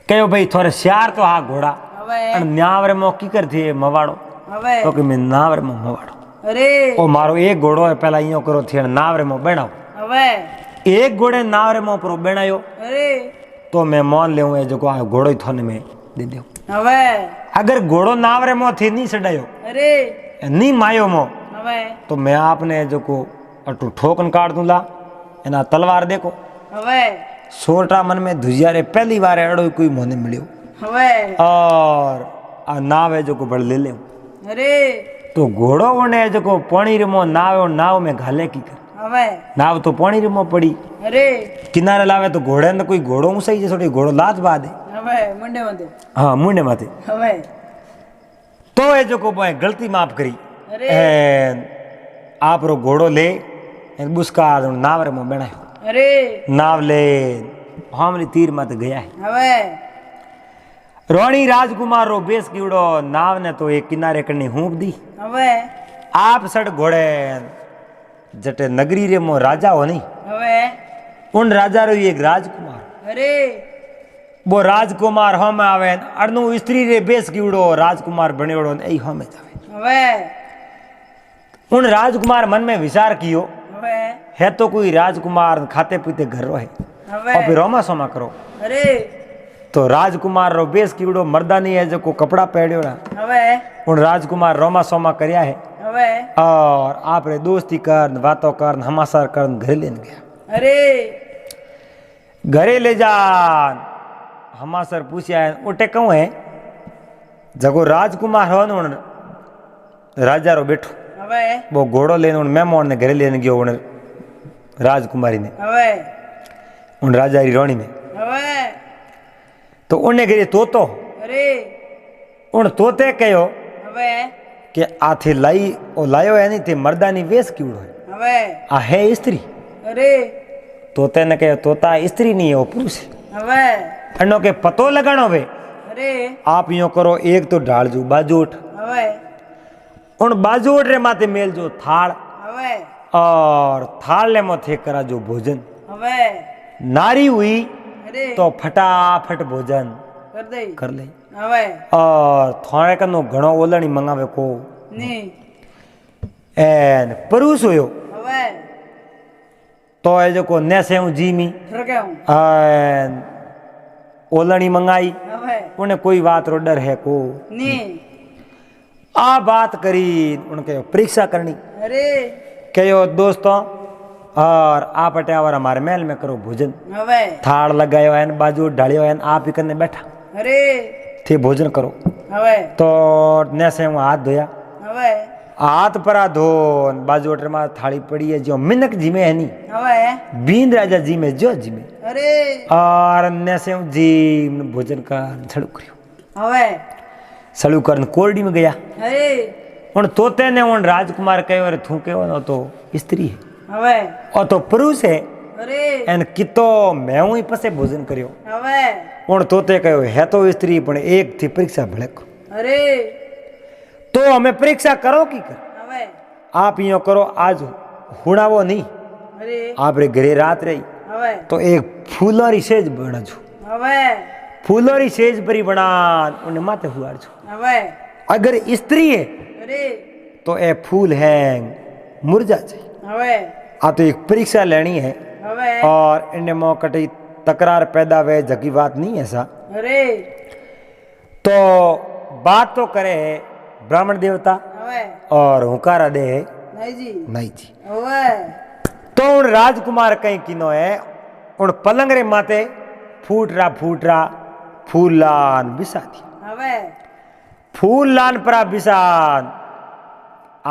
कहो भाई थोड़े 4 तो हा घोड़ा हवे और नाव रे में की कर थी मवाड़ो हवे तो कि मैं नाव रे में मवाड़ो अरे ओ मारो एक घोड़ो है पहला इयो करो थी नाव रे में बेणाओ हवे एक घोड़े नाव रे में पर बेणायो अरे तो मैं मान ले ये जो को आ घोड़ो ही थोने में दे दो हवे अगर घोड़ो नाव रे में थी नहीं सडायो अरे नहीं मायो मो हवे तो मैं आपने जो को अटू ठोकन काट दूंगा एना तलवार देखो हवे सोटा मन में धुजिया रे पहली बार अड़ो कोई मोने मिलियो हवे और आ नाव है जो को बड़ ले ले अरे तो घोड़ो उन्हें जो को पानी रिमो नाव और नाव में घाले की कर हवे नाव तो पानी रिमो पड़ी अरे किनारे लावे तो घोड़े ने कोई घोड़ो ऊंचाई जे छोटी घोड़ो लात बाद है हवे मुंडे मते हाँ मुंडे माथे हवे तो ये जो को बोए गलती माफ करी अरे आप रो घोड़ो ले बुसका नाव रे में बेणायो अरे नाव ले हमरी तीर मत गया है हवे रोणी राजकुमार रो बेस कीड़ो नाव ने तो एक किनारे करनी हूप दी हवे आप सड़ घोड़े जटे नगरी रे मो राजा हो नहीं हवे उन राजा रो एक राजकुमार अरे वो राजकुमार हम आवे अड़नु स्त्री रे बेस कीड़ो राजकुमार बनेड़ो नहीं हमें जावे हवे उन राजकुमार मन में विचार कियो हवे है तो कोई राजकुमार खाते पीते घर रो है हवे और फिर रोमा सोमा करो अरे तो राजकुमार रो बेस कीड़ो मर्दानी है जो को कपड़ा पहड़ो हवे उन राजकुमार रोमा सोमा करया है हवे और आप रे दोस्ती कर बातों कर हमासर कर घरे लेने गया अरे घरे ले जा हमासर पूछया है उठे कहूँ है जगो राजकुमार हो न राजा रो बैठो હવે वो घोड़ो लेने उन मेहमान ने घरे लेने गयो उन राजकुमारी ने હવે उन राजा री रानी ने હવે तो उन्हें घरे तोतो અરે उन तोते कहो હવે कि आथे लाई ओ लायो है नहीं ते मर्दानी वेश कीवड़ो है હવે आ है स्त्री અરે तोते ने कहो तोता स्त्री नहीं है वो पुरुष है હવે अनो के पतो लगानो वे અરે आप यो करो एक तो ढाल जो बाजूट હવે उन बाजूट रे माथे मेल जो थाल હવે और थाल ले मथे करा जो भोजन હવે नारी हुई અરે तो फटाफट भोजन કર દઈ कर ले હવે और थोड़े कनो घणो ओलणी मंगावे को ની एन पुरुष हुयो હવે तो ए जो को ने से जीमी ઠરકાઉં एन ओलणी मंगाई હવે उन्हें कोई बात रो डर है को ની आ बात करी उनके परीक्षा करनी અરે कहो दोस्तों और आप अट्यावर हमारे महल में करो भोजन હવે थाल लगायो है बाजू ढालियो है आप ही करने बैठा અરે थे भोजन करो હવે तो ने से હું हाथ धोया હવે हाथ परा धो बाजू अटर में थाली पड़ी है जो मिनक जी में है नहीं હવે बींद राजा जी में जो जी में અરે और ने से હું जी भोजन का छड़ू करियो હવે छड़ू कर कोरडी में गया અરે उन तोते ने उन राजकुमार कहो अरे थू कहो तो स्त्री है હવે और तो पुरुष है અરે एन कितो मैं ही पसे भोजन करियो હવે उन तोते कहो है तो स्त्री पण एक थी परीक्षा भले करो અરે तो हमें परीक्षा करो की कर હવે आप यो करो आज हुणावो नहीं અરે आप रे घरे रात रही હવે तो एक फूलोरी सेज बना छो હવે फूलोरी सेज परी बना उन्हें माथे हुआर छो હવે अगर स्त्री है અરે तो ए फूल हैंग मुरझा जाए હવે आ तो एक परीक्षा लेनी है હવે और इन्हें मौकटी तकरार पैदा हुए जगी बात नहीं ऐसा અરે तो बात तो करे ब्राह्मण देवता હવે और हुकारा दे નાઈજી नहीं जी હવે तो उन राजकुमार कहीं किनो है उन पलंग रे माते फूट रा फूलान बिसा दी હવે फूलान परा बिसान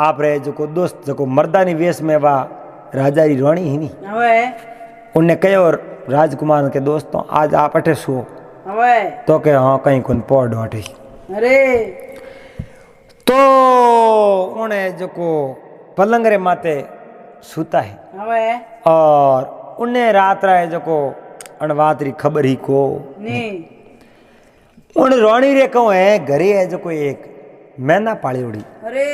आप रे जो को दोस्त जो को मर्दानी वेश में वा राजा री रानी ही नहीं હવે उनने कहो राजकुमार के दोस्तों आज आप अठे सो હવે तो के हाँ कहीं कुन पौड़ अठे અરે तो उन्हें जो को पलंग रे माते सूता है હવે और उन्हें रात रहे जो को अणवात री खबर ही को ની उन रोणी रे कहूँ है घरे है जो कोई एक मैना पाली उड़ी અરે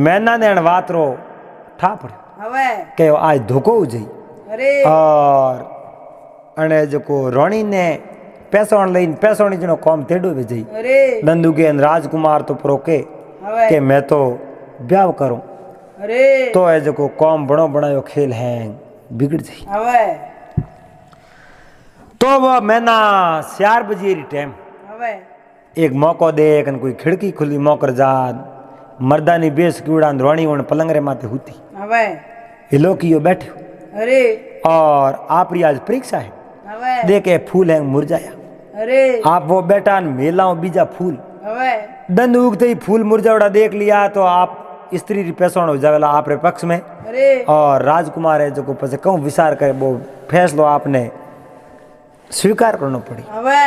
मैना ने अणवात रो ठाप હવે के आज धोको उजई અરે और अने जो को रोणी ने पैसोण लईन पैसोणी जनो कॉम तेडो विजई અરે दंदू के राजकुमार तो प्रोके હવે के मैं तो ब्याह करूं અરે तो है जो को कॉम बड़ो बनायो खेल है बिगड़ जाई હવે तो वो मैना 4 बजे री टाइम હવે एक मौको दे कन कोई खिड़की खुली मौकर जाद मर्दानी बेस कीड़ा रोणी उन पलंग रे माथे हुती હવે हिलो कियो बैठो અરે और आप री आज परीक्षा है હવે देखे फूल है मुरझाया અરે आप वो बेटा मेलाओ बीजा फूल હવે दंड उगते ही फूल मुरझावड़ा देख लिया तो आप स्त्री री पैसोण हो जावेला आप रे पक्ष में અરે और राजकुमार है जो को पसे कहूँ विचार करे वो फैसलो आपने स्वीकार करना पड़ी હવે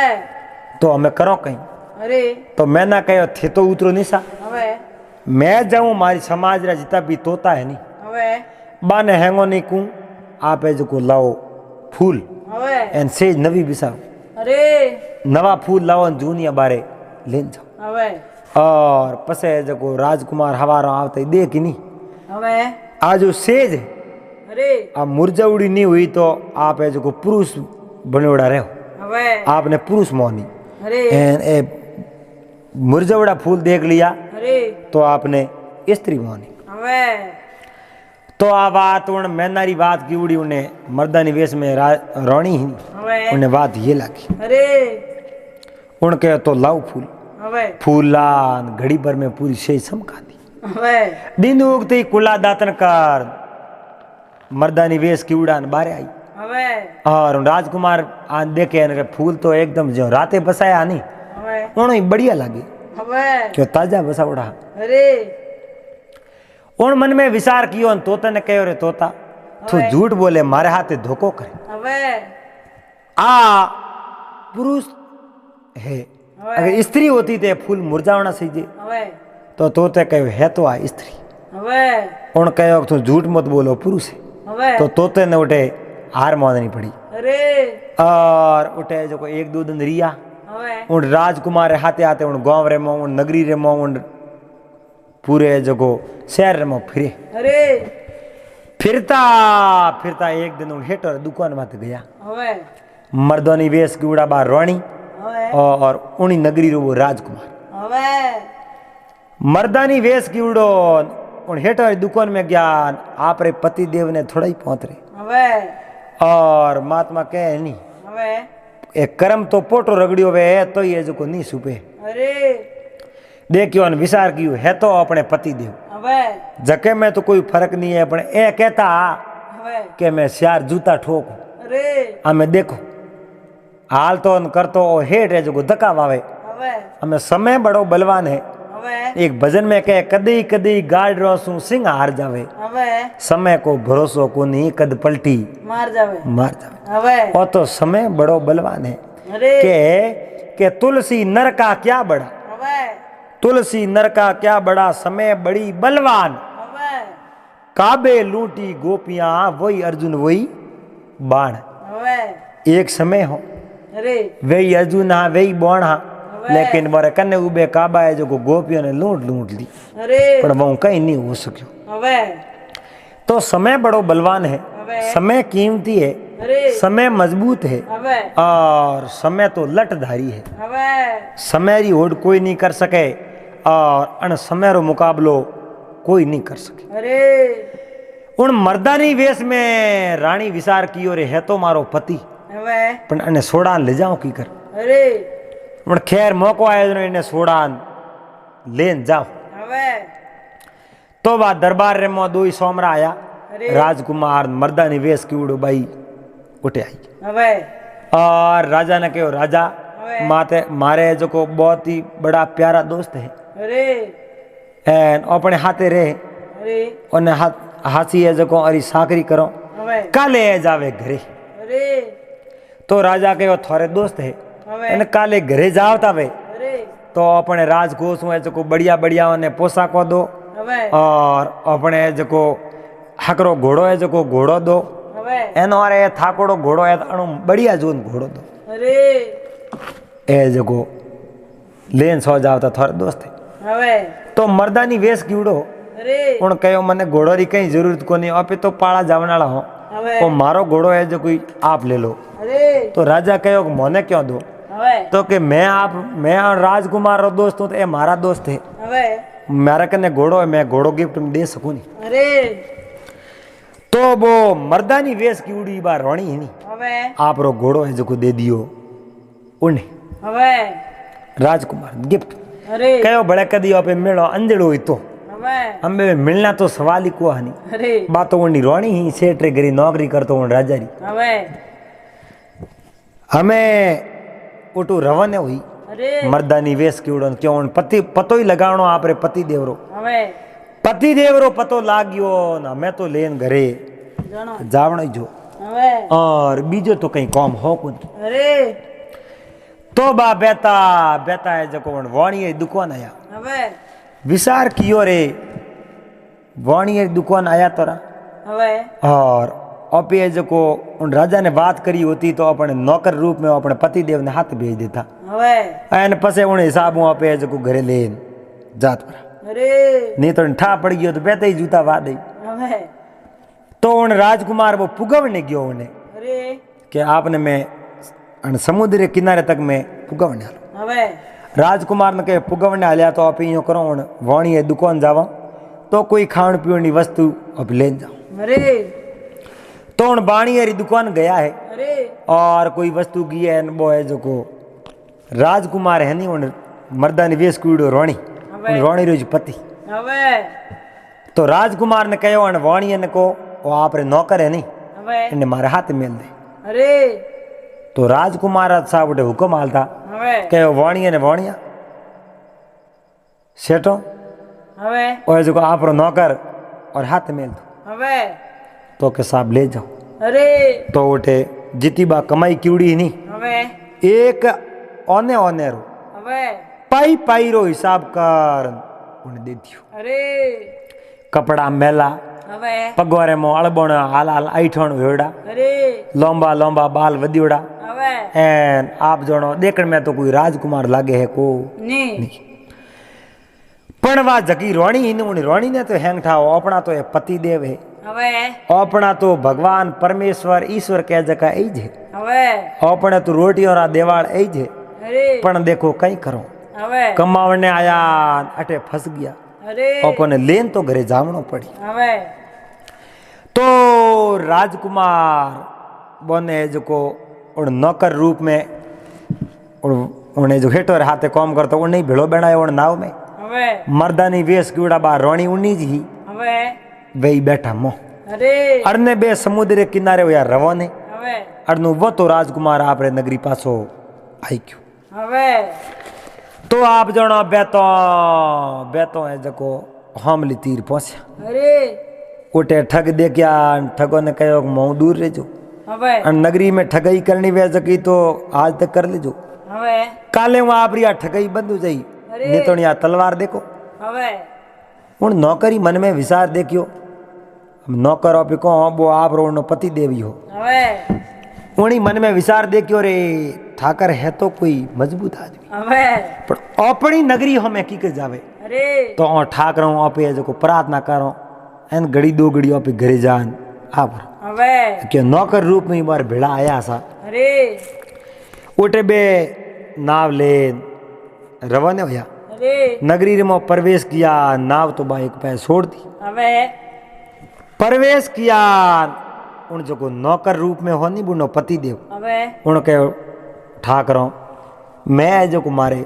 तो हमें करो कहीं અરે तो मैं ना कहो थे तो उतरो निशा હવે मैं जाऊँ मारी समाज रा जितना भी तोता है नहीं હવે बाने हैंगो नहीं कूँ आप है जो को लाओ फूल હવે एन सेज नवी बिसाओ અરે नवा फूल लाओ जूनिया बारे लेन जाओ હવે और पसे जो को राजकुमार हवारा आवते देख नहीं હવે आज जो सेज है અરે अब मुरझाउड़ी नहीं हुई तो आप है जो को पुरुष बनेड़ा रहो હવે आपने पुरुष मोहनी અરે ए मुरझावड़ा फूल देख लिया અરે तो आपने स्त्री मोहनी હવે तो आ बात उन मैनारी बात की उड़ी उन्हें मर्दानी वेश में रोणी ही હવે उन्हें बात ये लगी અરે उनके तो लाओ फूल હવે फूलान घड़ी भर में पूरी शेष समका दी હવે दिन उगते ही कुला दातन कर मर्दानी वेश की उड़ान बारे आई હવે और राजकुमार आज देखे इनके फूल तो एकदम जो राते बसाया नहीं હવે उन्हें बढ़िया लगे હવે क्यों ताजा बसा उड़ा અરે उन मन में विचार कियो तोता ने कहो रे तोता तू હવે. झूठ बोले मारे हाथे धोखो करे હવે आ पुरुष है હવે. अगर स्त्री होती तो ये फूल मुरझावना सीजे હવે तो तोते कहो है तो आ स्त्री હવે उन कहो तू झूठ मत बोलो पुरुष है હવે तो तोते ने उठे हार माननी पड़ी અરે और उठे जो एक दो दिन रिया હવે उन राजकुमार हाथे हाथे उन गांव रे में उन नगरी रे में उन पूरे जगो शहर रे में फिरे અરે फिरता फिरता एक दिन उन हेटर दुकान में गया હવે मर्दोनी वेश की उड़ा बार रानी હવે और उनी नगरी रो वो राजकुमार હવે मर्दानी वेश की उड़ो उन हेटर दुकान में गया आप रे पति देव ने थोड़ा ही पहुंच रहे હવે और महात्मा कहे नहीं હવે एक कर्म तो पोटो रगड़ियो वे तो ये जो को नहीं सुपे અરે देखियो ने विचार कियो है तो अपने पति देव હવે जके में तो कोई फर्क नहीं है पण ए कहता હવે कि मैं श्यार जूता ठोकू અરે हमें देखो हाल तो न करतो ओ हेठ है जो धक्का वावे હવે हमें समय बड़ो बलवान है હવે एक भजन में कहे कदी कदी गाड़ रो सु सिंह हार जावे હવે समय को भरोसो को नहीं कद पलटी માર જાવે मार जावे હવે और तो समय बड़ो बलवान है અરે के तुलसी नर का क्या बड़ा હવે तुलसी नर का क्या बड़ा समय बड़ी बलवान હવે काबे लूटी गोपियां वही अर्जुन वही बाण હવે एक समय हो અરે वही अर्जुन हा वही बाण हा लेकिन मारे कन्ने उबे काबा है जो गोपियों ने लूट लूट ली અરે पर वो कहीं नहीं हो सक्यो હવે तो समय बड़ो बलवान है હવે समय कीमती है અરે समय मजबूत है હવે और समय तो लटधारी है હવે समय री होड़ कोई नहीं कर सके और अन समय रो मुकाबलो कोई नहीं कर सके અરે उन मर्दानी वेश में रानी विचार कियो रे है तो मारो पति હવે पण अने सोड़ा ले जाओ की कर અરે पण खैर मौको आयो ने इने सोड़ा लेन जाओ હવે तो बा दरबार रे मो दो सोमरा आया अरे। राजकुमार मर्दानी वेश की उड़ो बाई उठे आई હવે और राजा ने कहो राजा હવે माते मारे जो को बहुत ही बड़ा प्यारा दोस्त है અરે एन अपने हाथे रहे અરે और हाथी है जो को अरी साकरी करो હવે काले जावे घरे અરે तो राजा कहो थोड़े दोस्त है હવે અને કાલે ઘરે જાવ તાવે અરે तो अपने राजकोष में जो बढ़िया बढ़िया ने पोशाको दो હવે और अपने जो हकरो घोड़ो है जो घोड़ो दो હવે एनो अरे थाकोड़ो घोड़ो है तो बढ़िया जो घोड़ो दो અરે ए जो लेन सो जाओ तो थोड़े दोस्त है હવે तो मर्दानी वेश कीड़ो અરે उन कहो मने घोड़ो री कहीं जरूरत को नहीं आपे तो पाड़ा जावनाला हो હવે वो मारो घोड़ो है जो कोई आप ले लो અરે तो राजा कहो मोने क्यों दो હવે तो कि मैं राजकुमार रो दोस्त हूँ तो ये मारा दोस्त है હવે मेरा कने घोड़ो है मैं घोड़ो गिफ्ट में दे सकूँ नहीं અરે तो वो मर्दानी वेश की उड़ी बार रोणी ही नहीं હવે आप रो घोड़ो है जो को दे दियो उन्हें હવે राजकुमार गिफ्ट અરે कहो बड़े कदी आप मिलो अंधेड़ो हुई तो હવે हमें मिलना तो सवाल ही को हनी અરે बात उन्नी रोणी ही सेठ रे गरी नौकरी करतो उन राजा री હવે हमें उठू रवाने हुई અરે मर्दानी वेश की उड़न क्यों उन पति पतो ही लगावनो आपरे पति देवरो હવે पति देवरो पतो लाग्यो न हमें तो लेन घरे જાણો जावण जो હવે और बीजो तो कहीं कॉम हो कुन અરે तो बा बेता बेता है जको वाणी दुकान आया હવે विचार कियो रे वाणी दुकान आया तोरा હવે और अपे जको उन राजा ने बात करी होती तो अपने नौकर रूप में अपने पति देव ने हाथ भेज देता હવે एन पसे उन हिसाब अपे जको घरे लेन जात पर અરે नहीं तो ठा पड़ गयो तो बेते ही जूता वा दई હવે तो उन राजकुमार वो पुगवने गयो उन्हें અરે कि आपने मैं अन समुद्र के किनारे तक मैं पुगवने आलो હવે राजकुमार ने कहे पुगवने आलिया तो आप यूँ करो उन वाणी है दुकान जावा तो कोई खाण पीण की वस्तु अब लेन जाओ અરે तो उन बाणी हरी दुकान गया है અરે और कोई वस्तु की है वो है जो को राजकुमार है नहीं उन मर्दानी वेश कुड़ो रोणी उन रोणी रोज पति હવે तो राजकुमार ने कहो उन वाणी ने को वो आप रे नौकर है नहीं હવે इन्हें मारे हाथ मेल दे અરે तो राजकुमार साहब उठे हुक्म हालता હવે कहो वाणिया ने वाणिया सेठो હવે और जो आप रो नौकर और हाथ मेल दो। હવે तो के साहब ले जाओ। અરે तो उठे जीतीबा कमाई कीवड़ी नहीं હવે एक ओने ओने रो હવે पाई पाई रो हिसाब कर उन्हें दे दियो। અરે कपड़ा मेला હવે पगवारे में अळबण हाल हाल ऐठण वेड़ा અરે लंबा लंबा बाल वदियोड़ा હવે एन आप जणो देखण में तो कोई राजकुमार लागे है को ની पण वा जकी रोणी इन रोणी ने तो हेंगठाओ अपना तो ये पति देव है હવે अपना तो भगवान परमेश्वर ईश्वर कह जका ऐ जे હવે अपने तो रोटी और देवाल ऐ जे અરે पण देखो कई करो હવે कमावने आया अटे फंस गया અરે अपने लेन तो घरे जावनो पड़ी। હવે तो राजकुमार बने जो को उन नौकर रूप में उन्हें जो हेठो हाथे काम करता उन्हें भेड़ो बनाया उन नाव में હવે मर्दानी वेश कीड़ा बा रोणी उन्हीं जी હવે वही बैठा मोह અરે अरने बे समुद्र किनारे हुआ रवाने હવે अरनु वो तो राजकुमार आपरे नगरी पासो आई क्यों। હવે तो आप जणो बेतो है जको हमली तीर पहुंचा અરે उठे ठग दे क्या ठगो ने कहो मुँह दूर रहो હવે और नगरी में ठगई करनी वे जकी तो आज तक कर लीजो હવે काले वहां आप रिया ठगई बंद हो जाई अरे। नहीं तो यहाँ तलवार देखो હવે उन नौकरी मन में विचार देखियो नौकर आप को वो आप रो उन्नो पति देवी हो હવે उन्हीं मन में विचार देखियो रे ठाकर है तो कोई मजबूत आदमी હવે पर अपनी नगरी हमें की कर जावे અરે तो ठाक रहो आप जो प्रार्थना करो एन घड़ी दो घड़ी आप घरे जान आप હવે कि नौकर रूप में बार भेड़ा आया सा અરે उठे बे नाव ले रवाने होया અરે नगरी में प्रवेश किया नाव तो बा एक पैर छोड़ दी હવે प्रवेश किया उन जो को नौकर रूप में हो नहीं बुनो पति देव હવે उन के ठाक रहो मैं जो को मारे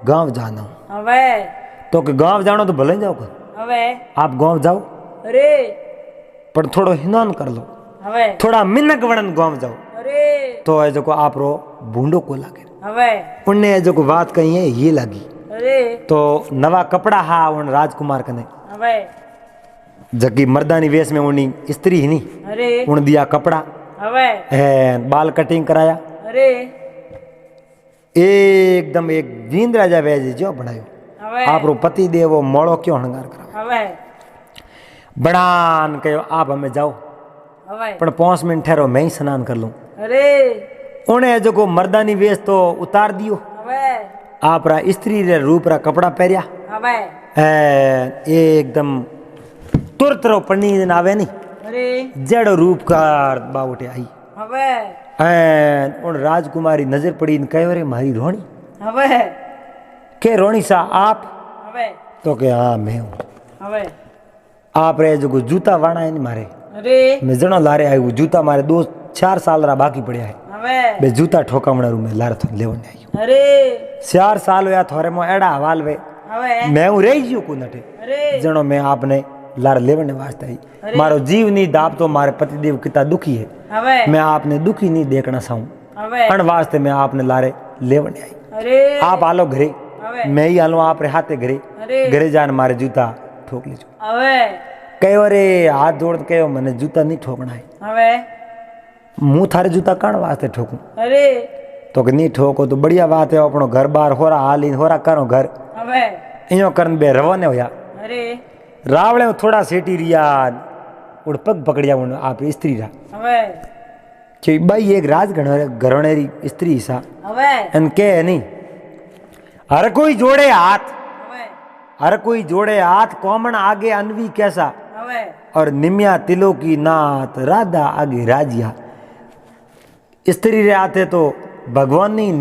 गांव जाना हूँ હવે तो कि गांव जानो तो भले जाओ कर હવે आप गांव जाओ અરે पर थोड़ो हिनान कर लो હવે थोड़ा मिन्नक वणन गांव जाओ અરે तो है जो को आप रो भूंडो को लागे હવે उनने जो को बात कही है ये लगी અરે तो नवा कपड़ा हा उन राजकुमार कने હવે जकी मर्दानी वेश में उन्हीं स्त्री ही नहीं અરે उन दिया कपड़ा હવે बाल कटिंग कराया અરે एकदम एक जींद राजा वेज जो बनायो હવે आप रो पति देवो मोड़ो क्यों हंगार करा હવે बनान कहो आप हमें जाओ હવે पण 5 मिनट ठहरो मैं ही स्नान कर लूं અરે उन्हें जो को मर्दानी वेश तो उतार दियो હવે आप रा स्त्री रे रूप रा कपड़ा पहरिया હવે एकदम तुरत रो पन्नी आवे नहीं અરે जड़ो रूप कार बावटे आई હવે उन राजकुमारी नजर पड़ी ने कहो रे मारी रोणी હવે के रोणी सा आप હવે तो के हाँ मैं हूँ હવે आप रे जो जूता वाणा है नहीं मारे અરે मैं जनो लारे आयु जूता मारे 2-4 साल रा बाकी पड़े है હવે बे जूता ठोकावना रू में लारे थो लेवने आयु અરે 4 साल होया थोरे मो एड़ा हवाल वे હવે मैं हूँ रही गयो को नटे અરે जनो मैं आपने लार लेवने वास्ते आई अरे। मारो जीव नहीं दाप तो मारे पतिदेव कितना दुखी है હવે मैं आपने दुखी नहीं देखना चाहूँ હવે अन वास्ते मैं आपने लारे लेवने आई અરે आप आलो घरे હવે मैं ही आलो आप रे हाथे घरे અરે घरे जान मारे जूता ठोक लीजो હવે कहो रे हाथ जोड़ के कहो मैंने जूता नहीं ठोकना है હવે मुँह थारे जूता कण वास्ते ठोकूं અરે तो कि नहीं ठोको तो बढ़िया बात है अपनो घर बार होरा हाल होरा करो घर હવે इं करन बे रवाने होया અરે रावले में थोड़ा सेठी रिया उड़ पग पकड़िया उन आप स्त्री रा હવે कि भाई एक राज घरोनेरी स्त्री सा હવે एन के नहीं हर कोई जोड़े हाथ હવે हर कोई जोड़े हाथ कौमन आगे अनवी कैसा હવે और निम्या तिलो की नात राधा आगे राजिया स्त्री रे आते तो भगवान ने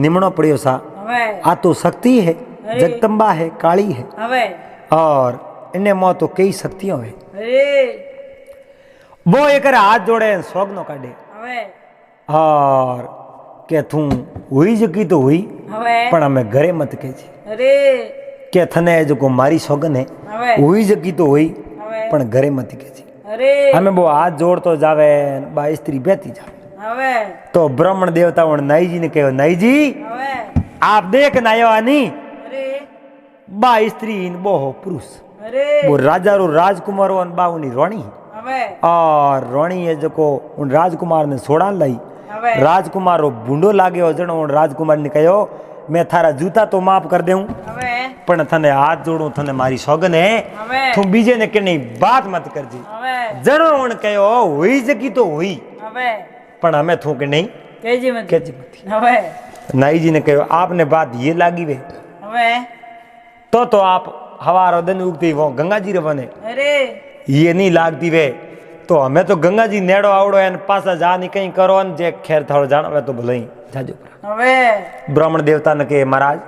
निमणो पड़ियो सा હવે आ तो शक्ति है अरे। जगदम्बा है काली है હવે और इन्हें मो तो कई शक्तियों है અરે वो एक हाथ जोड़े सोगनो काटे હવે और के तू हुई जकी तो हुई હવે पण हमें घरे मत के અરે के थने जो को मारी सोगन है હવે हुई जकी तो हुई હવે पण घरे मत के અરે हमें वो हाथ जोड़तो जावे बा स्त्री बेती जावे હવે तो ब्राह्मण देवता उन नाई जी ने कहो नाई जी હવે आप देख नायो आनी અરે बा स्त्री इन बो हो पुरुष अरे वो राजा रो राजकुमार हो बा उनी रोणी हवे और रोणी है जो उन राजकुमार ने सोड़ा लाई हवे राजकुमार रो बूंडो लागे हो जणो उन राजकुमार ने कहो मैं थारा जूता तो माफ कर देऊं हवे पण थने हाथ जोड़ू थने मारी सौगन है हवे तू बीजे ने कहीं बात मत करजी हवे जणो उन कहो हुई जगी तो हुई हवे पण हमें थू के नहीं केजी मत कहजी मत हवे नाई जी ने कहो आपने बात ये लागी वे हवे तो आप हवारो दिन उगती वो गंगा जी रवने अरे ये नहीं लागती वे तो हमें तो गंगा जी नेड़ो आवड़ो है पासा जा नहीं कहीं करो न जे खैर थारो जानो वे तो भले ही जाजो हवे ब्राह्मण देवता ने कहे महाराज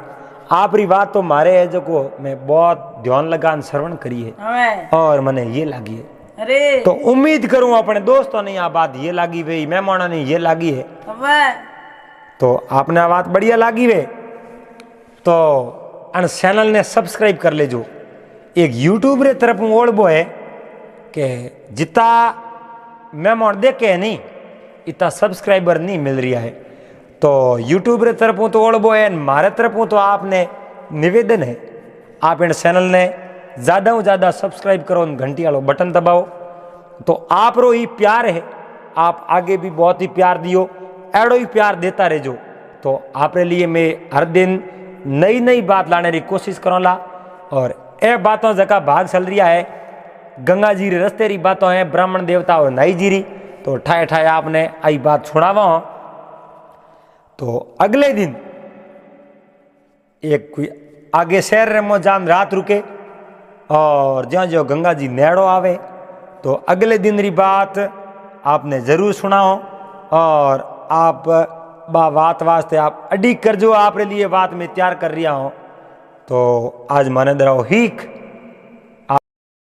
आपरी बात तो मारे है जो को मैं बहुत ध्यान लगान श्रवण करी है हवे और मने ये लागी है अरे तो उम्मीद करूं अपने दोस्तों ने आ बात ये लागी वे मेहमानों ने ये लागी है हवे तो आपने आ बात बढ़िया लागी वे तो अन चैनल ने सब्सक्राइब कर लेजो एक यूट्यूब रे तरफ ओढ़बो है कि जितना मेहमान देखे नहीं इतना सब्सक्राइबर नहीं मिल रहा है तो यूट्यूब रे तरफों तो ओढ़बो है मारे तरफों तो आपने निवेदन है आप इन चैनल ने ज़्यादा से ज़्यादा सब्सक्राइब करो घंटी वालों बटन दबाओ तो आप रो ही प्यार है आप आगे भी बहुत ही प्यार दियो एड़ो ही प्यार देता रहो तो आपरे लिए मैं हर दिन नई नई बात लाने की कोशिश करूँगा और ए बातों जका भाग चल रहा है गंगा जी रे रस्ते री बातों हैं ब्राह्मण देवता और नाई जी री तो ठाए ठाए आपने आई बात सुनावा तो अगले दिन एक कोई आगे शहर रे मो जान रात रुके और ज्यो ज्यो गंगा जी नेड़ो आवे तो अगले दिन री बात आपने जरूर सुनाओ और आप बात वास्ते आप अडिग कर जो आप रे लिए बात में तैयार कर रहा हूँ तो आज माने दराओ हीक